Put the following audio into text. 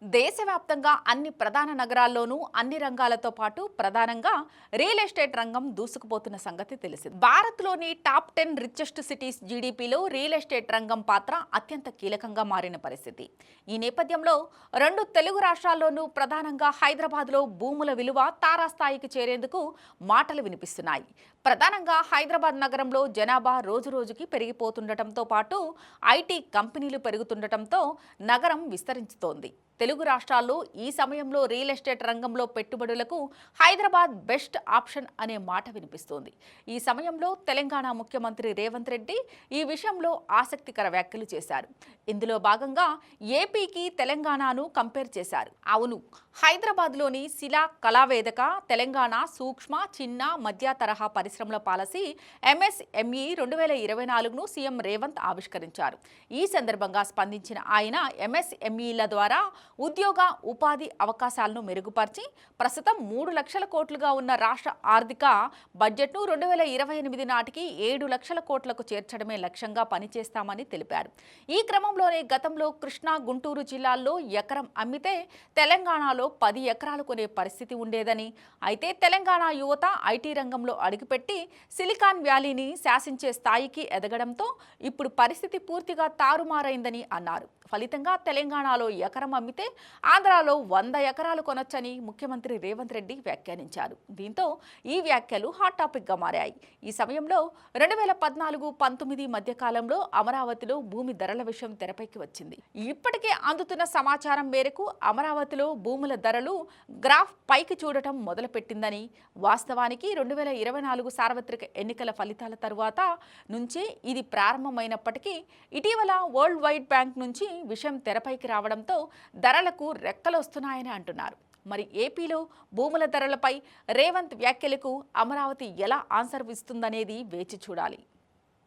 దేశవ్యాప్తంగా అన్ని ప్రధాన నగరాల్లోనూ అన్ని రంగాలతో పాటు ప్రధానంగా రియల్ ఎస్టేట్ రంగం దూసుకుపోతున్న సంగతి తెలిసింది. భారత్లోని టాప్ 10 రిచెస్ట్ సిటీస్ జీడీపీలో రియల్ ఎస్టేట్ రంగం పాత్ర అత్యంత కీలకంగా మారిన పరిస్థితి. ఈ నేపథ్యంలో రెండు తెలుగు రాష్ట్రాల్లోనూ ప్రధానంగా హైదరాబాద్లో భూముల విలువ తారాస్థాయికి చేరేందుకు మాటలు వినిపిస్తున్నాయి. ప్రధానంగా హైదరాబాద్ నగరంలో జనాభా రోజురోజుకి పెరిగిపోతుండటంతో పాటు ఐటీ కంపెనీలు పెరుగుతుండటంతో నగరం విస్తరించుతోంది. తెలుగు రాష్ట్రాల్లో ఈ సమయంలో రియల్ ఎస్టేట్ రంగంలో పెట్టుబడులకు హైదరాబాద్ బెస్ట్ ఆప్షన్ అనే మాట వినిపిస్తోంది. ఈ సమయంలో తెలంగాణ ముఖ్యమంత్రి రేవంత్ రెడ్డి ఈ విషయంలో ఆసక్తికర వ్యాఖ్యలు చేశారు. ఇందులో భాగంగా ఏపీకి తెలంగాణను కంపేర్ చేశారు. అవును, హైదరాబాద్లోని శిలా కళావేదిక తెలంగాణ సూక్ష్మ చిన్న మధ్య తరహా పరిశ్రమల పాలసీ ఎంఎస్ఎంఈ 2024ను సీఎం రేవంత్ ఆవిష్కరించారు. ఈ సందర్భంగా స్పందించిన ఆయన ఎంఎస్ఎంఈల ద్వారా ఉద్యోగ ఉపాధి అవకాశాలను మెరుగుపరిచి ప్రస్తుతం 3 లక్షల కోట్లుగా ఉన్న రాష్ట్ర ఆర్థిక బడ్జెట్ను 2028 నాటికి 7 లక్షల కోట్లకు చేర్చడమే లక్ష్యంగా పనిచేస్తామని తెలిపారు. ఈ క్రమంలోనే గతంలో కృష్ణా గుంటూరు జిల్లాల్లో ఎకరం అమ్మితే తెలంగాణలో 10 ఎకరాలు కొనే పరిస్థితి ఉండేదని, అయితే తెలంగాణ యువత ఐటీ రంగంలో అడుగుపెట్టి సిలికాన్ వ్యాలీని శాసించే స్థాయికి ఎదగడంతో ఇప్పుడు పరిస్థితి పూర్తిగా తారుమారైందని అన్నారు. ఫలితంగా తెలంగాణలో ఎకరం అమ్మితే ఆంధ్రాలో 100 ఎకరాలు కొనొచ్చని ముఖ్యమంత్రి రేవంత్ రెడ్డి వ్యాఖ్యానించారు. దీంతో ఈ వ్యాఖ్యలు హాట్ టాపిక్గా మారాయి. ఈ సమయంలో 2014-19 మధ్య కాలంలో అమరావతిలో భూమి ధరల విషయం తెరపైకి వచ్చింది. ఇప్పటికే అందుతున్న సమాచారం మేరకు అమరావతిలో భూముల ధరలు గ్రాఫ్ పైకి చూడటం మొదలుపెట్టిందని, వాస్తవానికి 2024 సార్వత్రిక ఎన్నికల ఫలితాల తరువాత నుంచే ఇది ప్రారంభమైనప్పటికీ ఇటీవల వరల్డ్ వైడ్ బ్యాంక్ నుంచి విషయం తెరపైకి రావడంతో ధరలకు రెక్కలొస్తున్నాయని అంటున్నారు. మరి ఏపీలో భూముల ధరలపై రేవంత్ వ్యాఖ్యలకు అమరావతి ఎలా ఆన్సర్ ఇస్తుందనేది వేచి చూడాలి.